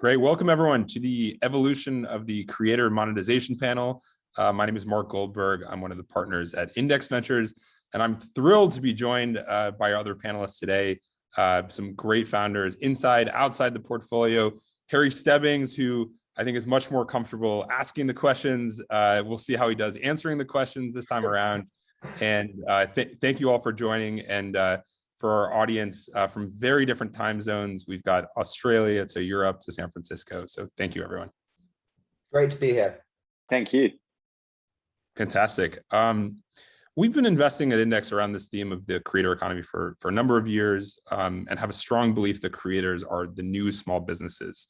Great. Welcome, everyone, to the evolution of the creator monetization panel. My name is Mark Goldberg. I'm one of the partners at Index Ventures, and I'm thrilled to be joined by our other panelists today. Some great founders inside, outside the portfolio. Harry Stebbings, who I think is much more comfortable asking the questions. We'll see how he does answering the questions this time around. And thank you all for joining. And for our audience from very different time zones, we've got Australia to Europe to San Francisco. So thank you, everyone. Great to be here. Thank you. Fantastic. We've been investing at Index around this theme of the creator economy for a number of years and have a strong belief that creators are the new small businesses.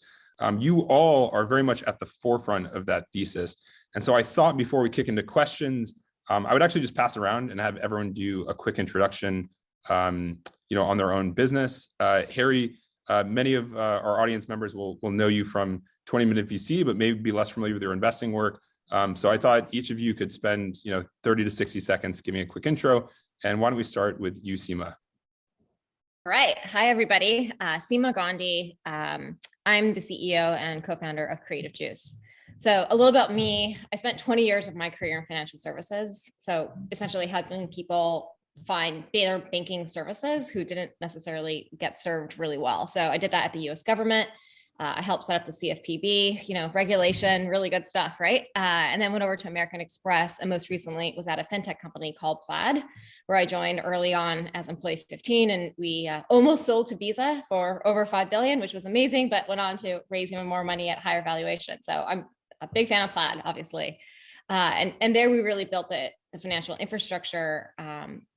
You all are very much at the forefront of that thesis. And so I thought before we kick into questions, I would actually just pass around and have everyone do a quick introduction on their own business. Harry, many of our audience members will know you from 20-Minute VC, but maybe be less familiar with your investing work. So I thought each of you could spend 30 to 60 seconds giving a quick intro. And why don't we start with you, Seema? All right. Hi, everybody. Seema Gandhi. I'm the CEO and co-founder of Creative Juice. So a little about me. I spent 20 years of my career in financial services. So essentially helping people find better banking services who didn't necessarily get served really well. So I did that at the US government. I helped set up the CFPB, regulation, really good stuff, right? And then went over to American Express, and most recently was at a fintech company called Plaid, where I joined early on as employee 15, and we almost sold to Visa for over $5 billion, which was amazing, but went on to raise even more money at higher valuation. So I'm a big fan of Plaid, obviously. And there we really built the financial infrastructure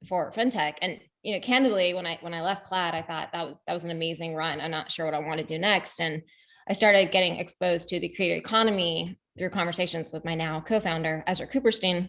for fintech. And candidly, when I left Plaid, I thought that was an amazing run. I'm not sure what I want to do next. And I started getting exposed to the creator economy through conversations with my now co-founder, Ezra Cooperstein.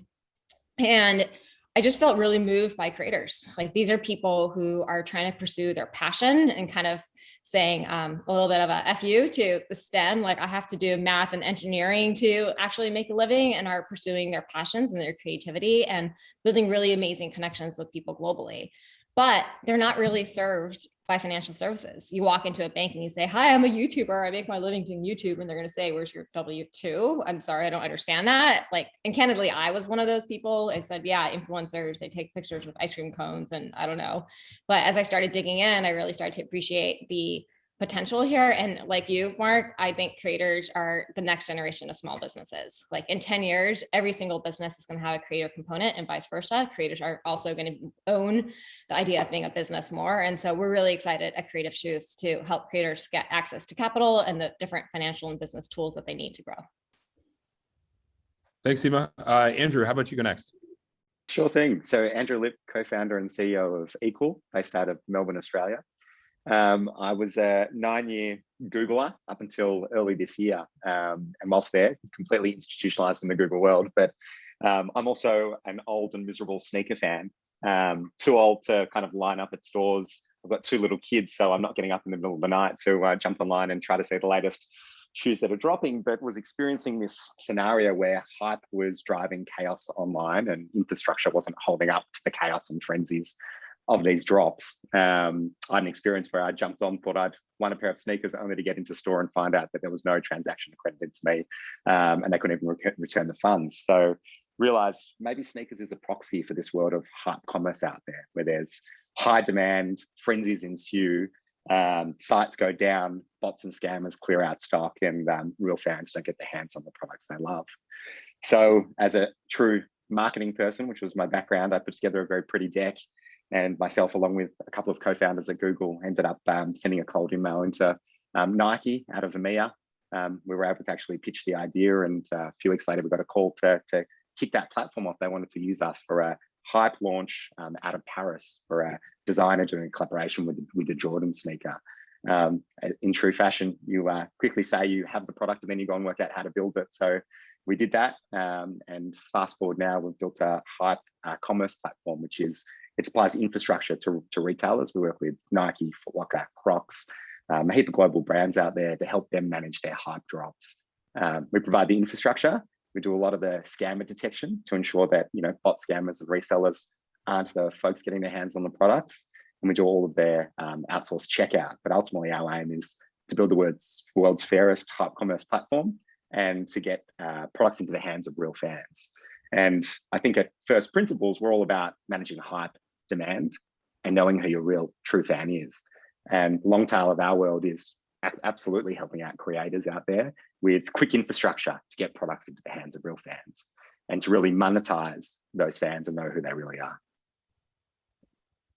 And I just felt really moved by creators. Like, these are people who are trying to pursue their passion and kind of saying a little bit of a FU to the STEM, like I have to do math and engineering to actually make a living, and are pursuing their passions and their creativity and building really amazing connections with people globally. But they're not really served by financial services. You walk into a bank and you say, hi, I'm a YouTuber. I make my living doing YouTube. And they're going to say, where's your W-2? I'm sorry, I don't understand that. And candidly, I was one of those people. I said, yeah, influencers, they take pictures with ice cream cones and I don't know. But as I started digging in, I really started to appreciate the potential here. And like you, Mark, I think creators are the next generation of small businesses. Like, in 10 years, every single business is going to have a creator component, and vice versa. Creators are also going to own the idea of being a business more. And so we're really excited at Creative Juice to help creators get access to capital and the different financial and business tools that they need to grow. Thanks, Seema. Andrew, how about you go next? Sure thing. So Andrew Lip, co-founder and CEO of Equal, based out of Melbourne, Australia. I was a 9-year Googler up until early this year, and whilst there, completely institutionalized in the Google world. But I'm also an old and miserable sneaker fan, too old to kind of line up at stores. I've got 2 little kids, so I'm not getting up in the middle of the night to jump online and try to see the latest shoes that are dropping, but was experiencing this scenario where hype was driving chaos online and infrastructure wasn't holding up to the chaos and frenzies of these drops. I had an experience where I jumped on, thought I'd won a pair of sneakers, only to get into store and find out that there was no transaction accredited to me, and they couldn't even return the funds. So realized maybe sneakers is a proxy for this world of hype commerce out there, where there's high demand, frenzies ensue, sites go down, bots and scammers clear out stock, and real fans don't get their hands on the products they love. So as a true marketing person, which was my background, I put together a very pretty deck, and myself, along with a couple of co-founders at Google, ended up sending a cold email into Nike out of EMEA. We were able to actually pitch the idea, and a few weeks later, we got a call to kick that platform off. They wanted to use us for a hype launch out of Paris for a designer doing a collaboration with the Jordan sneaker. In true fashion, you quickly say you have the product, and then you go and work out how to build it. So we did that, and fast forward now, we've built a hype commerce platform, which is, it supplies infrastructure to retailers. We work with Nike, Foot Locker, Crocs, a heap of global brands out there to help them manage their hype drops. We provide the infrastructure. We do a lot of the scammer detection to ensure that bot scammers and resellers aren't the folks getting their hands on the products. And we do all of their outsourced checkout. But ultimately, our aim is to build the world's fairest hype commerce platform and to get products into the hands of real fans. And I think at first principles, we're all about managing hype, demand, and knowing who your real true fan is. And long tail of our world is absolutely helping out creators out there with quick infrastructure to get products into the hands of real fans and to really monetize those fans and know who they really are.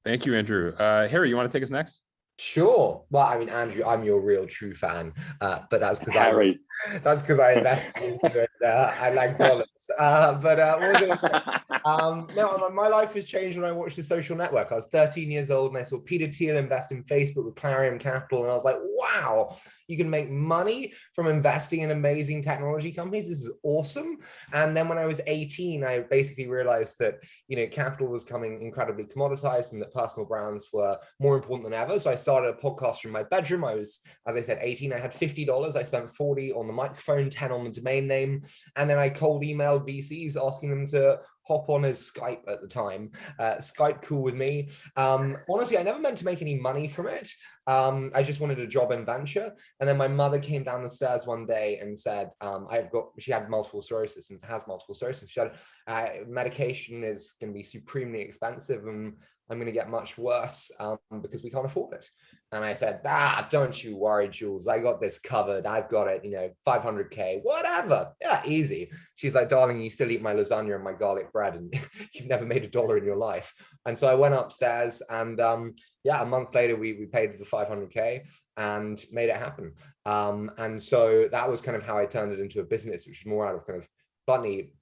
Thank you, Andrew. Harry, you want to take us next? Sure. Well, I mean, Andrew, I'm your real true fan, but that's because Harry. That's because I invested into it. I like dollars. No, my life has changed when I watched The Social Network. I was 13 years old and I saw Peter Thiel invest in Facebook with Clarion Capital, and I was like, wow, you can make money from investing in amazing technology companies. This is awesome. And then when I was 18, I basically realized that, you know, capital was becoming incredibly commoditized and that personal brands were more important than ever. So I started a podcast from my bedroom. I was, as I said, 18. I had $50. I spent 40 on the microphone, 10 on the domain name. And then I cold emailed VCs asking them to hop on as Skype at the time. Skype cool with me. Honestly, I never meant to make any money from it. I just wanted a job in venture. And then my mother came down the stairs one day and said, she had multiple sclerosis and has multiple sclerosis. She said, medication is going to be supremely expensive and I'm going to get much worse because we can't afford it. And I said, don't you worry, Jules. I got this covered. I've got it, 500K, whatever. Yeah, easy. She's like, darling, you still eat my lasagna and my garlic bread and you've never made $1 in your life. And so I went upstairs and a month later, we paid the 500K and made it happen. And so that was kind of how I turned it into a business, which is more out of kind of bluntly,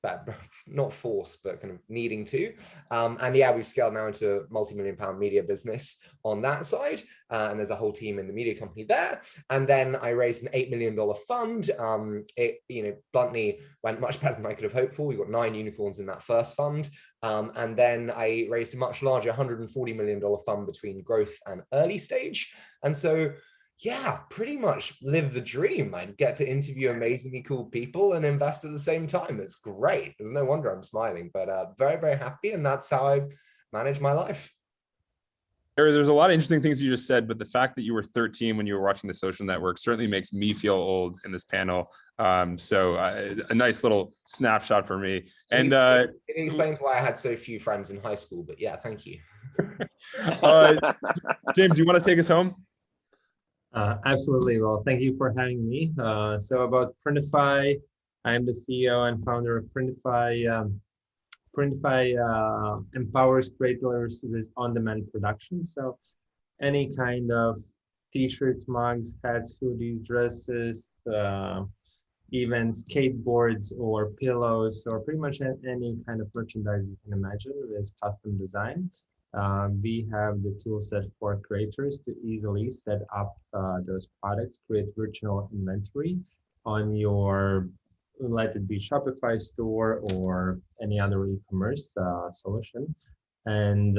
not force, but kind of needing to. And yeah, we've scaled now into a multi-million-pound media business on that side. And there's a whole team in the media company there. And then I raised an $8 million fund. It, bluntly went much better than I could have hoped for. We got 9 unicorns in that first fund. And then I raised a much larger $140 million fund between growth and early stage. And so, yeah, pretty much live the dream. I get to interview amazingly cool people and invest at the same time. It's great. There's no wonder I'm smiling, but very, very happy. And that's how I manage my life. Harry, there's a lot of interesting things you just said, but the fact that you were 13 when you were watching The Social Network certainly makes me feel old in this panel. So a nice little snapshot for me. And it explains why I had so few friends in high school, but yeah, thank you. James, you want to take us home? Absolutely. Well, thank you for having me. So about Printify, I'm the CEO and founder of Printify. Printify empowers creators with on-demand production. So any kind of t-shirts, mugs, hats, hoodies, dresses, even skateboards or pillows, or pretty much any kind of merchandise you can imagine with custom design. We have the tool set for creators to easily set up those products, create virtual inventory on your, let it be Shopify store or any other e-commerce solution. And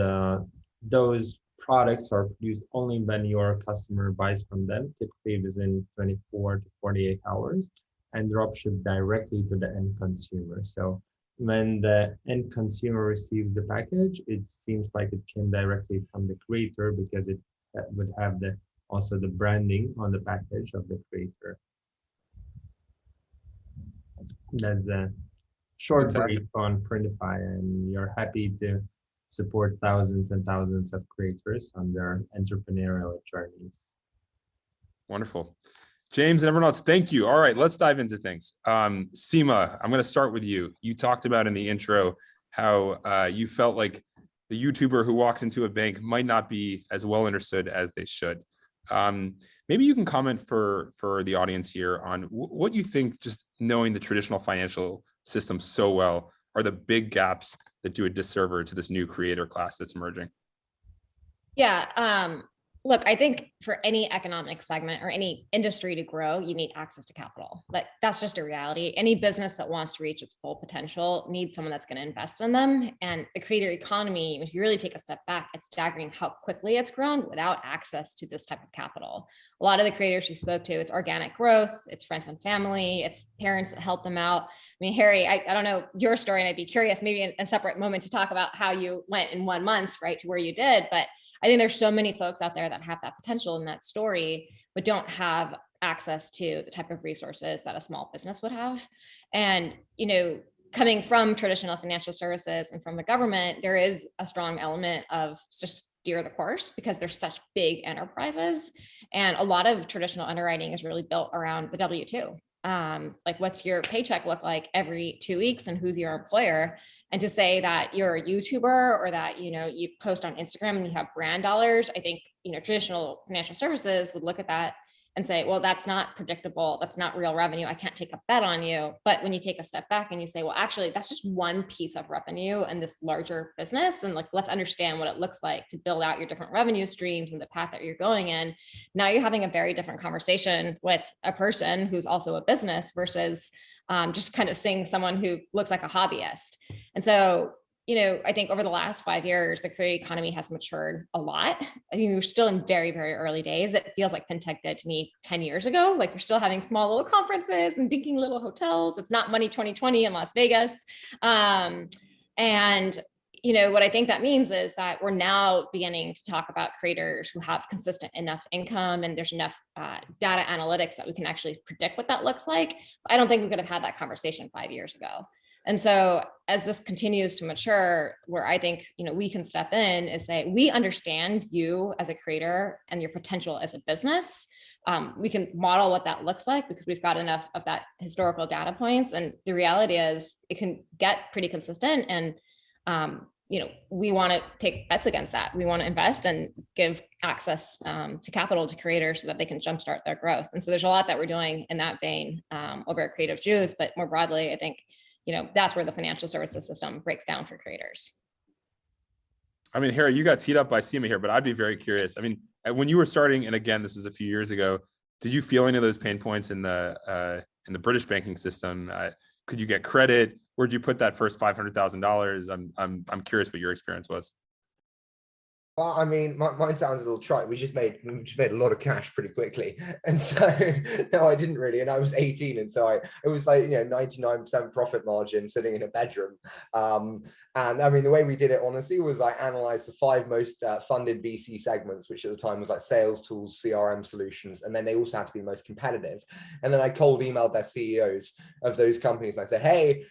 those products are produced only when your customer buys from them, typically within 24 to 48 hours, and drop ship directly to the end consumer. So when the end consumer receives the package, it seems like it came directly from the creator because it would have also the branding on the package of the creator. That's a short brief on Printify, and you're happy to support thousands and thousands of creators on their entrepreneurial journeys. Wonderful. James and everyone else, thank you. All right, let's dive into things. Seema, I'm going to start with you. You talked about in the intro how you felt like the YouTuber who walks into a bank might not be as well understood as they should. Maybe you can comment for the audience here on what you think, just knowing the traditional financial system so well, are the big gaps that do a disservice to this new creator class that's emerging? Yeah. Look, I think for any economic segment or any industry to grow, you need access to capital. But that's just a reality. Any business that wants to reach its full potential needs someone that's going to invest in them. And the creator economy, if you really take a step back, it's staggering how quickly it's grown without access to this type of capital. A lot of the creators she spoke to, it's organic growth, it's friends and family, it's parents that help them out. I mean, Harry, I don't know your story, and I'd be curious maybe in a separate moment to talk about how you went in 1 month, right, to where you did. But I think there's so many folks out there that have that potential in that story, but don't have access to the type of resources that a small business would have. And, coming from traditional financial services and from the government, there is a strong element of just steer the course because they're such big enterprises. And a lot of traditional underwriting is really built around the W-2. Like, what's your paycheck look like every 2 weeks and who's your employer? And to say that you're a YouTuber or that, you post on Instagram and you have brand dollars, I think, traditional financial services would look at that and say, well, that's not predictable. That's not real revenue. I can't take a bet on you. But when you take a step back and you say, well, actually, that's just one piece of revenue in this larger business. And like, let's understand what it looks like to build out your different revenue streams and the path that you're going in. Now you're having a very different conversation with a person who's also a business versus just kind of seeing someone who looks like a hobbyist. And so, I think over the last 5 years, the creator economy has matured a lot. I mean, we're still in very, very early days. It feels like fintech did to me 10 years ago. Like, we're still having small little conferences and dinky little hotels. It's not Money 2020 in Las Vegas. And what I think that means is that we're now beginning to talk about creators who have consistent enough income and there's enough data analytics that we can actually predict what that looks like. I don't think we could have had that conversation 5 years ago. And so as this continues to mature, where I think, we can step in is say, we understand you as a creator and your potential as a business. We can model what that looks like because we've got enough of that historical data points. And the reality is it can get pretty consistent. And, we want to take bets against that. We want to invest and give access to capital to creators so that they can jumpstart their growth. And so there's a lot that we're doing in that vein over at Creative Juice, but more broadly, I think, that's where the financial services system breaks down for creators. I mean, Harry, you got teed up by Seema here, but I'd be very curious. I mean, when you were starting, and again, this is a few years ago, did you feel any of those pain points in the British banking system? Could you get credit? Where'd you put that first $500,000? I'm curious what your experience was. Well, I mean, mine sounds a little trite. We just made a lot of cash pretty quickly, and so no, I didn't really. And I was 18, and so it was like 99% profit margin sitting in a bedroom. And I mean, the way we did it honestly was I analyzed the 5 most funded VC segments, which at the time was like sales tools, CRM solutions, and then they also had to be most competitive. And then I cold emailed their CEOs of those companies. And I said, hey,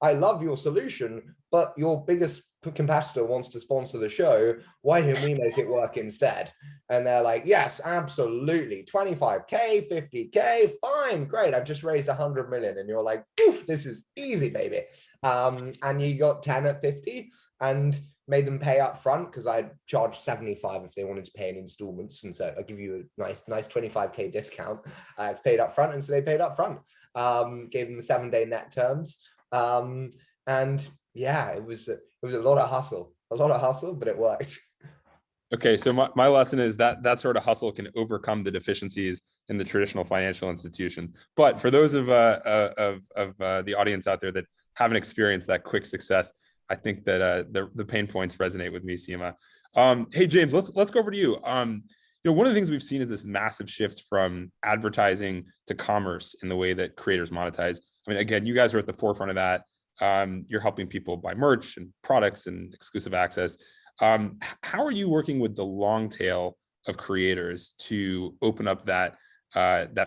I love your solution, but your biggest competitor wants to sponsor the show. Why didn't we make it work instead? And they're like, yes, absolutely. 25K, 50K, fine, great. I've just raised 100 million. And you're like, this is easy, baby. And you got 10 at 50 and made them pay up front because I charged 75 if they wanted to pay in installments. And so I'll give you a nice 25K discount. I've paid up front. And so they paid up front. Gave them 7-day net terms. And yeah, it was a lot of hustle, but it worked. Okay, so my lesson is that sort of hustle can overcome the deficiencies in the traditional financial institutions. But for those of the audience out there that haven't experienced that quick success, I think that the pain points resonate with me, Seema. Hey, James, let's go over to you. One of the things we've seen is this massive shift from advertising to commerce in the way that creators monetize. I mean, again, you guys are at the forefront of that. You're helping people buy merch and products and exclusive access. How are you working with the long tail of creators to open up that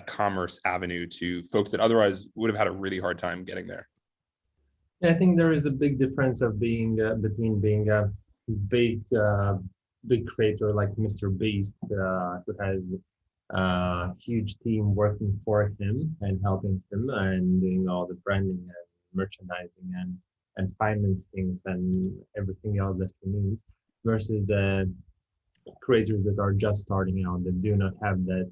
commerce avenue to folks that otherwise would have had a really hard time getting there? Yeah, I think there is a big difference of between being a big creator like Mr. Beast, who has a huge team working for him and helping him and doing all the branding and merchandising and finance things and everything else that he needs, versus the creators that are just starting out that do not have the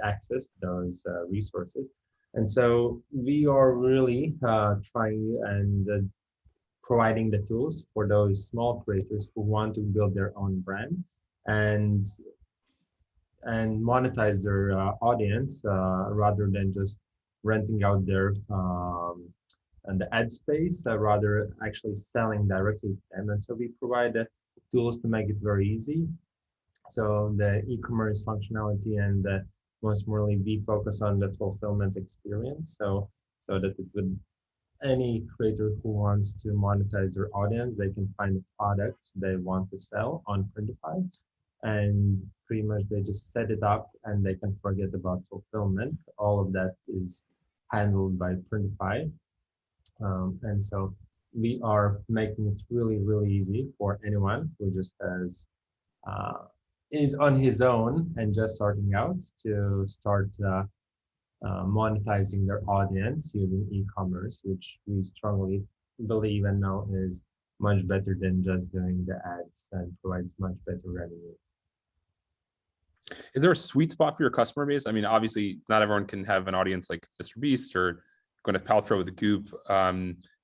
access to those resources. And so we are really trying and providing the tools for those small creators who want to build their own brand and monetize their audience rather than just renting out their and the ad space, rather actually selling directly to them. And so we provide the tools to make it very easy. So the e-commerce functionality and most importantly, we focus on the fulfillment experience. So that it would any creator who wants to monetize their audience, they can find the products they want to sell on Printify, and pretty much they just set it up and they can forget about fulfillment. All of that is handled by Printify. And so we are making it really, really easy for anyone who just is on his own and just starting out to start monetizing their audience using e-commerce, which we strongly believe and know is much better than just doing the ads and provides much better revenue. Is there a sweet spot for your customer base? I mean, obviously, not everyone can have an audience like Mr. Beast or going to Paltrow with the Goop.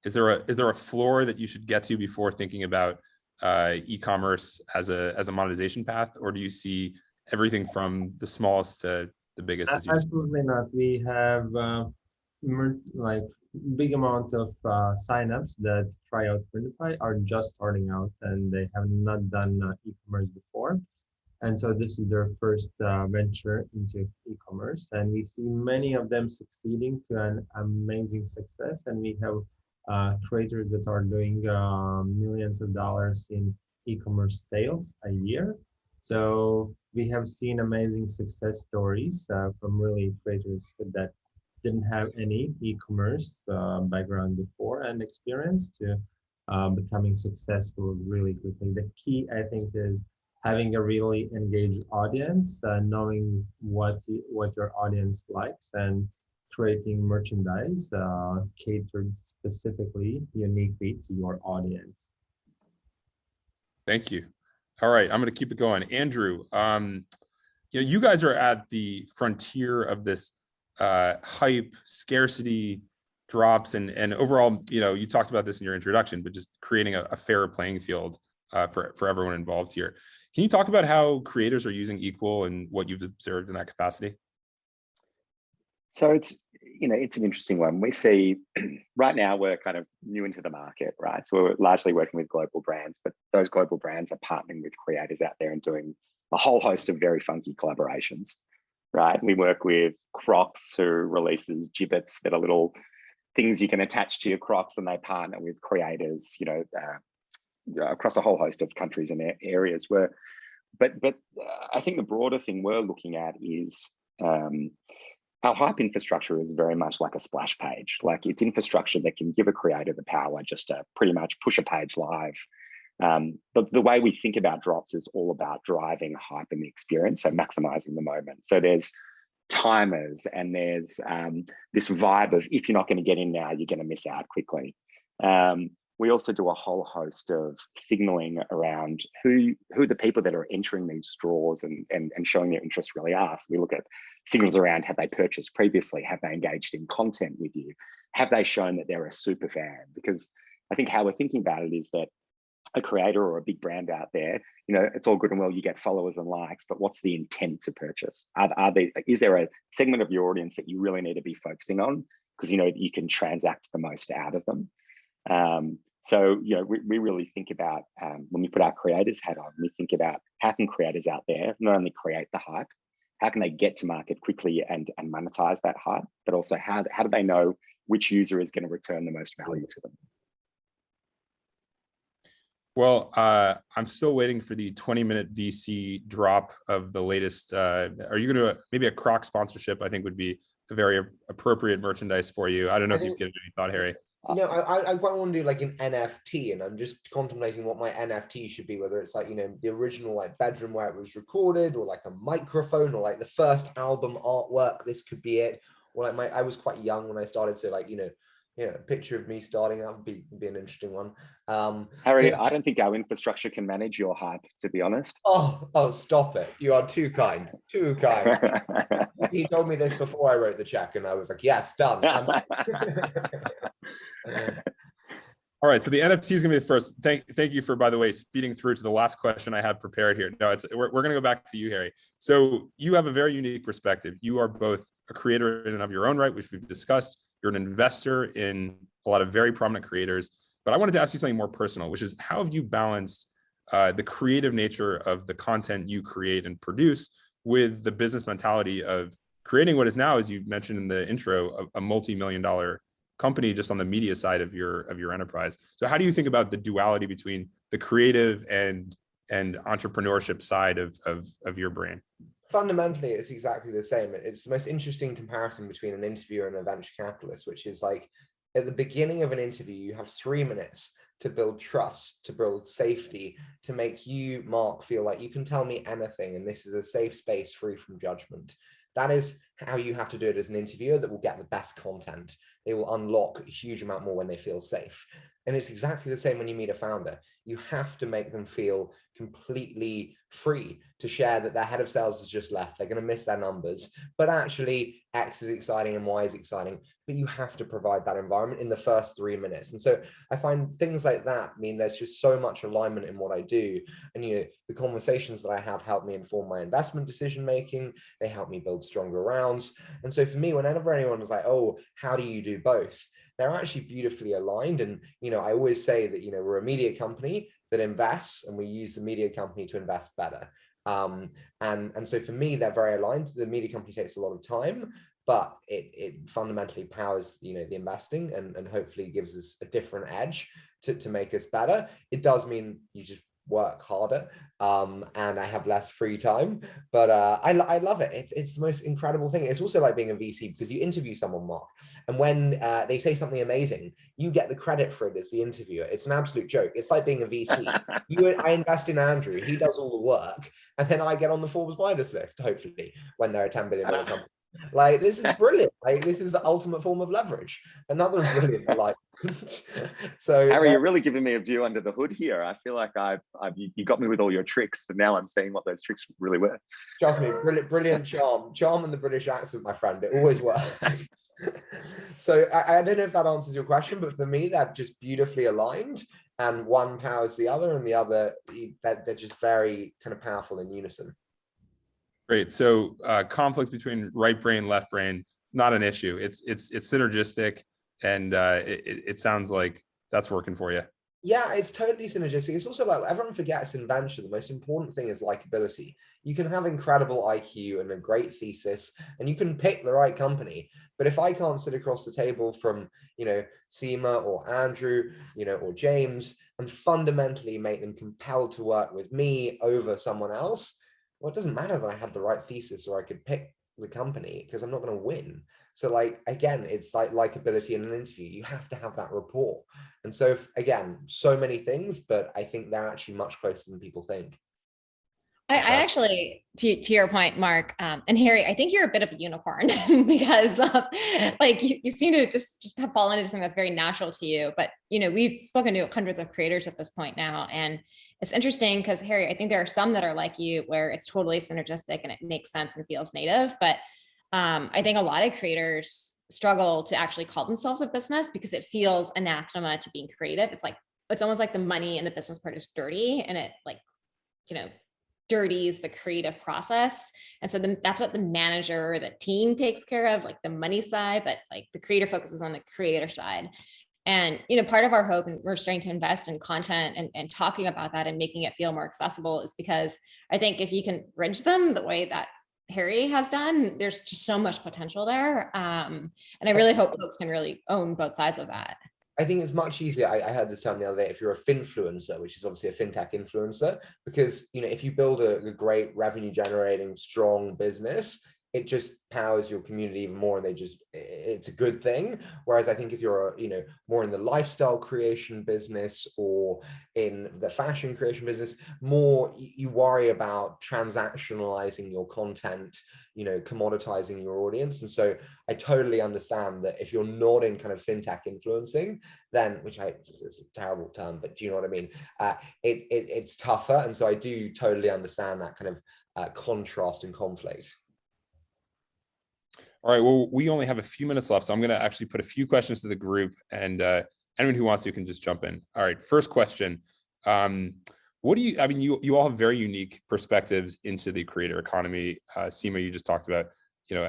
Is there a floor that you should get to before thinking about e-commerce as a monetization path, or do you see everything from the smallest to the biggest? Absolutely not. We have like big amount of signups that try out Printify are just starting out and they have not done e-commerce before. And so this is their first venture into e-commerce, and we see many of them succeeding to an amazing success. And we have creators that are doing millions of dollars in e-commerce sales a year. So we have seen amazing success stories from really creators that didn't have any e-commerce background before and experience to becoming successful really quickly. The key, I think, is having a really engaged audience, knowing what your audience likes, and creating merchandise catered specifically, uniquely to your audience. Thank you. All right, I'm going to keep it going. Andrew, you guys are at the frontier of this hype, scarcity, drops, and overall, you talked about this in your introduction, but just creating a fairer playing field for everyone involved here. Can you talk about how creators are using Equal and what you've observed in that capacity? So it's an interesting one. We see right now we're kind of new into the market, right? So we're largely working with global brands, but those global brands are partnering with creators out there and doing a whole host of very funky collaborations, right? We work with Crocs, who releases gibbets that are little things you can attach to your Crocs, and they partner with creators, across a whole host of countries and areas where, but I think the broader thing we're looking at is our hype infrastructure is very much like a splash page. Like, it's infrastructure that can give a creator the power just to pretty much push a page live. But the way we think about drops is all about driving hype in the experience, so maximizing the moment. So there's timers and there's this vibe of, if you're not going to get in now, you're going to miss out quickly. We also do a whole host of signaling around who the people that are entering these draws and showing their interest really are. So we look at signals around, have they purchased previously? Have they engaged in content with you? Have they shown that they're a super fan? Because I think how we're thinking about it is that a creator or a big brand out there, it's all good and well, you get followers and likes, but what's the intent to purchase? Is there a segment of your audience that you really need to be focusing on because you can transact the most out of them? So, we really think about, when we put our creators hat on, we think about how can creators out there not only create the hype, how can they get to market quickly and monetize that hype, but also how do they know which user is going to return the most value to them? Well, I'm still waiting for the 20-minute VC drop of the latest. Are you going to, maybe a Croc sponsorship, I think would be a very appropriate merchandise for you. I don't know if you've given any thought, Harry. I quite want to do like an NFT, and I'm just contemplating what my NFT should be, whether it's like, the original like bedroom where it was recorded, or like a microphone, or like the first album artwork. This could be it. Or like I was quite young when I started, so like, a picture of me starting out would be an interesting one. Harry, I don't think our infrastructure can manage your hype, to be honest. Oh, stop it. You are too kind. Too kind. He told me this before I wrote the check, and I was like, yes, done. All right, so the NFT is going to be the first. Thank you for, by the way, speeding through to the last question I had prepared here. No, we're going to go back to you, Harry. So you have a very unique perspective. You are both a creator in and of your own right, which we've discussed. You're an investor in a lot of very prominent creators. But I wanted to ask you something more personal, which is, how have you balanced the creative nature of the content you create and produce with the business mentality of creating what is now, as you mentioned in the intro, a multi-million-dollar company just on the media side of your enterprise. So how do you think about the duality between the creative and entrepreneurship side of your brand? Fundamentally, it's exactly the same. It's the most interesting comparison between an interviewer and a venture capitalist, which is like at the beginning of an interview, you have 3 minutes to build trust, to build safety, to make you, Mark, feel like you can tell me anything and this is a safe space free from judgment. That is how you have to do it as an interviewer that will get the best content. They will unlock a huge amount more when they feel safe. And it's exactly the same when you meet a founder. You have to make them feel completely free to share that their head of sales has just left. They're going to miss their numbers, but actually X is exciting and Y is exciting. But you have to provide that environment in the first 3 minutes. And so I find things like that mean there's just so much alignment in what I do. And the conversations that I have help me inform my investment decision making. They help me build stronger rounds. And so for me, whenever anyone was like, oh, how do you do both? They're actually beautifully aligned. And, I always say that, we're a media company that invests and we use the media company to invest better. And so for me, they're very aligned. The media company takes a lot of time, but it fundamentally powers, the investing and hopefully gives us a different edge to make us better. It does mean you just work harder and I have less free time, but I love it. It's the most incredible thing. It's also like being a VC because you interview someone, Mark, and when they say something amazing, you get the credit for it as the interviewer. It's an absolute joke. It's like being a VC. I invest in Andrew, he does all the work, and then I get on the Forbes miners list, hopefully, when they're a $10 billion company. Like, this is brilliant. Like, this is the ultimate form of leverage. Another brilliant, like. So Harry, you're really giving me a view under the hood here. I feel like you got me with all your tricks, and now I'm seeing what those tricks really were. Trust me, brilliant charm and the British accent, my friend. It always works. So I don't know if that answers your question, but for me, they're just beautifully aligned, and one powers the other, and the other, they're just very kind of powerful in unison. Great. So conflict between right brain, left brain, not an issue. It's synergistic, and it sounds like that's working for you. Yeah, it's totally synergistic. It's also like everyone forgets in venture, the most important thing is likability. You can have incredible IQ and a great thesis, and you can pick the right company. But if I can't sit across the table from, Seema or Andrew, or James, and fundamentally make them compelled to work with me over someone else, well, it doesn't matter that I had the right thesis or I could pick the company because I'm not going to win. So like, again, it's like likability in an interview. You have to have that rapport. And so again, so many things, but I think they're actually much closer than people think. I actually, to your point, Mark, and Harry, I think you're a bit of a unicorn because of, like you seem to just have fallen into something that's very natural to you. But we've spoken to hundreds of creators at this point now, and it's interesting because Harry, I think there are some that are like you where it's totally synergistic and it makes sense and feels native. But I think a lot of creators struggle to actually call themselves a business because it feels anathema to being creative. It's almost like the money and the business part is dirty, and it dirties the creative process. And so that's what the manager or the team takes care of, like the money side, but like the creator focuses on the creator side. And, part of our hope, and we're starting to invest in content and talking about that and making it feel more accessible, is because I think if you can bridge them the way that Harry has done, there's just so much potential there. And I really hope folks can really own both sides of that. I think it's much easier. I heard this term the other day, if you're a finfluencer, which is obviously a fintech influencer, because if you build a great revenue generating strong business, it just powers your community even more, and it's a good thing. Whereas I think if you're more in the lifestyle creation business or in the fashion creation business, more you worry about transactionalizing your content, commoditizing your audience. And so I totally understand that if you're not in kind of fintech influencing, then, which is a terrible term, but do you know what I mean? It's tougher. And so I do totally understand that kind of contrast and conflict. All right, well, we only have a few minutes left, so I'm going to actually put a few questions to the group, and anyone who wants to can just jump in. All right, first question. What do you all have very unique perspectives into the creator economy. Seema, you just talked about,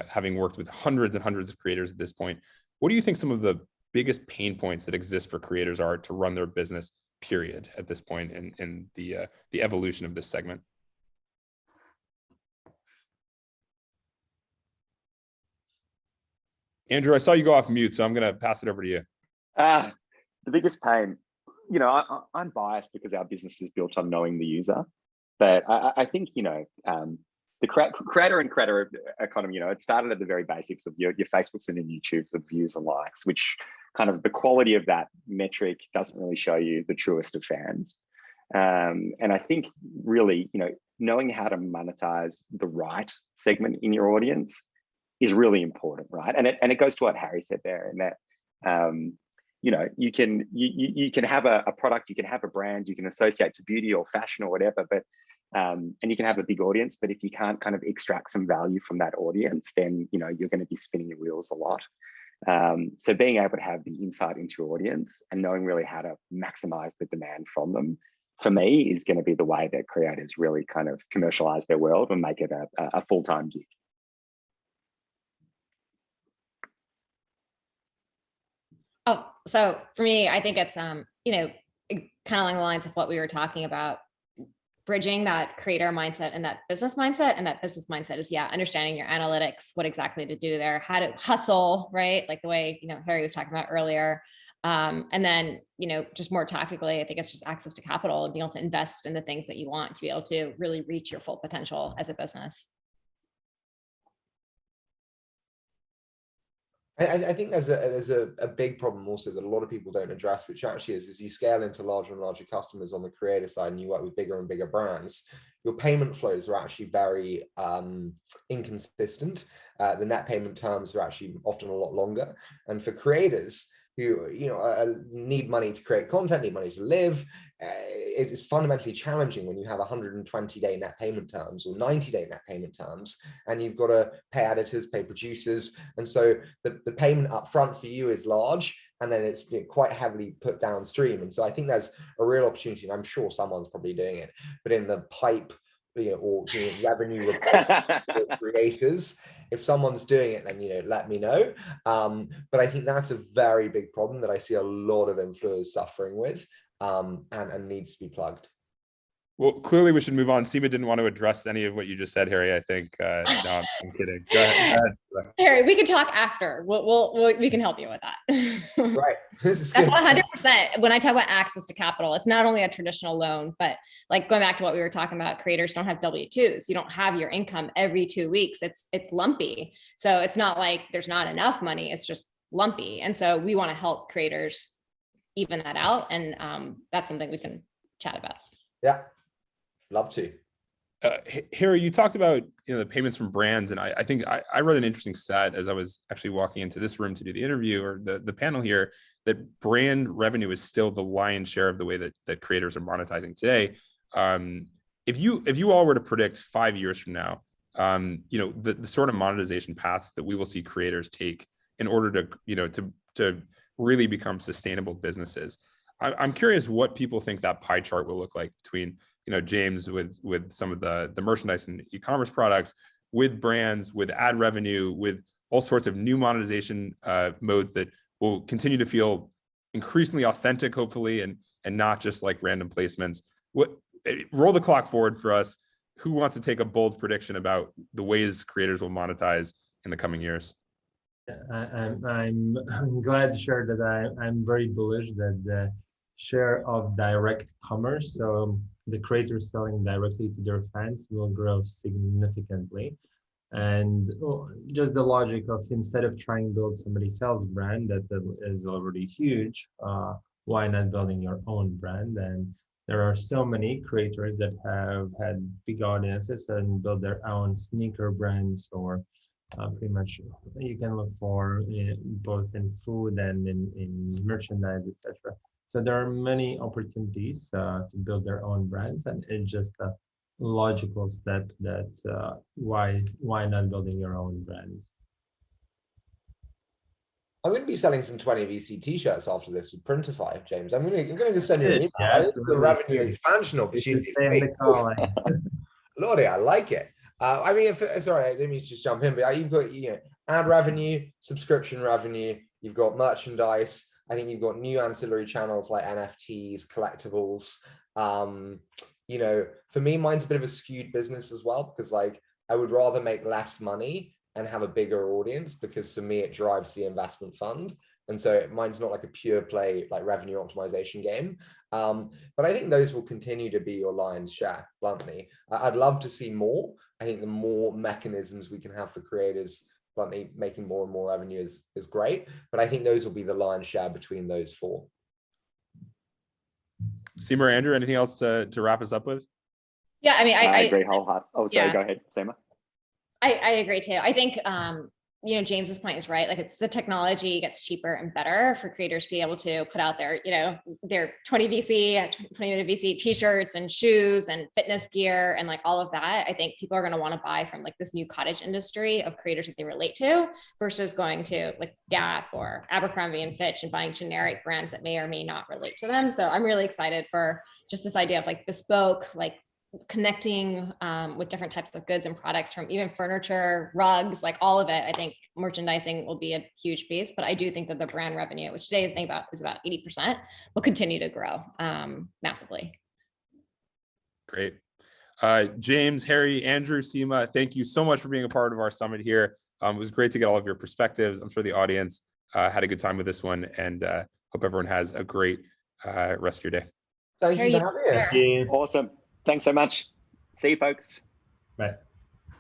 having worked with hundreds and hundreds of creators at this point. What do you think some of the biggest pain points that exist for creators are to run their business, period, at this point in the evolution of this segment? Andrew, I saw you go off mute, so I'm going to pass it over to you. The biggest pain, I'm biased because our business is built on knowing the user, but I think, the creator and creator economy, it started at the very basics of your Facebooks and your YouTubes of views and likes, which kind of the quality of that metric doesn't really show you the truest of fans. And I think really, knowing how to monetize the right segment in your audience is really important, right? And it goes to what Harry said there, and that you can have a product, you can have a brand, you can associate to beauty or fashion or whatever, but and you can have a big audience, but if you can't kind of extract some value from that audience, then you're going to be spinning your wheels a lot. So being able to have the insight into your audience and knowing really how to maximize the demand from them, for me, is going to be the way that creators really kind of commercialize their world and make it a full-time gig. Oh, so for me, I think it's, kind of along the lines of what we were talking about, bridging that creator mindset and that business mindset. And that business mindset is, understanding your analytics, what exactly to do there, how to hustle, right? Like the way, Harry was talking about earlier. And then, just more tactically, I think it's just access to capital and being able to invest in the things that you want to be able to really reach your full potential as a business. I think there's a big problem also that a lot of people don't address, which actually is you scale into larger and larger customers on the creator side and you work with bigger and bigger brands, your payment flows are actually very inconsistent. The net payment terms are actually often a lot longer. And for creators who need money to create content, need money to live, it is fundamentally challenging when you have 120-day net payment terms or 90-day net payment terms, and you've got to pay editors, pay producers, and so the payment up front for you is large, and then it's quite heavily put downstream. And so I think there's a real opportunity, and I'm sure someone's probably doing it, but in the pipe, or revenue creators, if someone's doing it, then let me know. But I think that's a very big problem that I see a lot of influencers suffering with, and needs to be plugged. Well, clearly we should move on. Seema didn't want to address any of what you just said, Harry. I think. No, I'm kidding. Go ahead. Harry, we can talk after. We can help you with that. Right. That's 100%. When I talk about access to capital, it's not only a traditional loan, but like going back to what we were talking about, creators don't have W-2s. You don't have your income every 2 weeks. It's lumpy. So it's not like there's not enough money. It's just lumpy. And so we want to help creators even that out. And that's something we can chat about. Yeah. Love to. Harry, you talked about the payments from brands, and I think I read an interesting stat as I was actually walking into this room to do the interview or the panel here, that brand revenue is still the lion's share of the way that creators are monetizing today. If you all were to predict 5 years from now, the sort of monetization paths that we will see creators take in order to really become sustainable businesses, I'm curious what people think that pie chart will look like between James with some of the merchandise and e-commerce products, with brands, with ad revenue, with all sorts of new monetization modes that will continue to feel increasingly authentic, hopefully, and not just like random placements. Roll the clock forward for us. Who wants to take a bold prediction about the ways creators will monetize in the coming years? I'm glad to share that I'm very bullish that the share of direct commerce, so the creators selling directly to their fans, will grow significantly. And just the logic of, instead of trying to build somebody else's brand that is already huge, why not building your own brand? And there are so many creators that have had big audiences and build their own sneaker brands, or pretty much you can look for both in food and in merchandise, etc. So there are many opportunities to build their own brands, and it's just a logical step that why not building your own brand? I'm going to be selling some 20 VC t-shirts after this with Printify, James. I'm going to send you an email. Yeah, This is a revenue expansion opportunity. Lordy, I like it. I mean, sorry, I didn't mean to just jump in, but you've got ad revenue, subscription revenue, you've got merchandise. I think you've got new ancillary channels like NFTs, collectibles. For me, mine's a bit of a skewed business as well, because like I would rather make less money and have a bigger audience, because for me, it drives the investment fund. And so mine's not like a pure play, like revenue optimization game. But I think those will continue to be your lion's share, bluntly. I'd love to see more. I think the more mechanisms we can have for creators, bluntly, making more and more revenue is great. But I think those will be the lion's share between those four. Seema or Andrew, anything else to wrap us up with? Yeah, I mean, I agree wholeheartedly. Oh, sorry, yeah. Go ahead, Seema. I agree too. I think, you know, James's point is right. Like, it's the technology gets cheaper and better for creators to be able to put out their, you know, their 20 minute VC t-shirts and shoes and fitness gear and like all of that. I think people are going to want to buy from like this new cottage industry of creators that they relate to, versus going to like Gap or Abercrombie and Fitch and buying generic brands that may or may not relate to them. So I'm really excited for just this idea of like bespoke, like connecting with different types of goods and products, from even furniture, rugs, like all of it. I think merchandising will be a huge piece, but I do think that the brand revenue, which today I think about is about 80%, will continue to grow massively. Great. James, Harry, Andrew, Seema, thank you so much for being a part of our summit here. It was great to get all of your perspectives. I'm sure the audience had a good time with this one, and hope everyone has a great rest of your day. Thank you for having us. Yeah. Awesome. Thanks so much. See you, folks. Bye.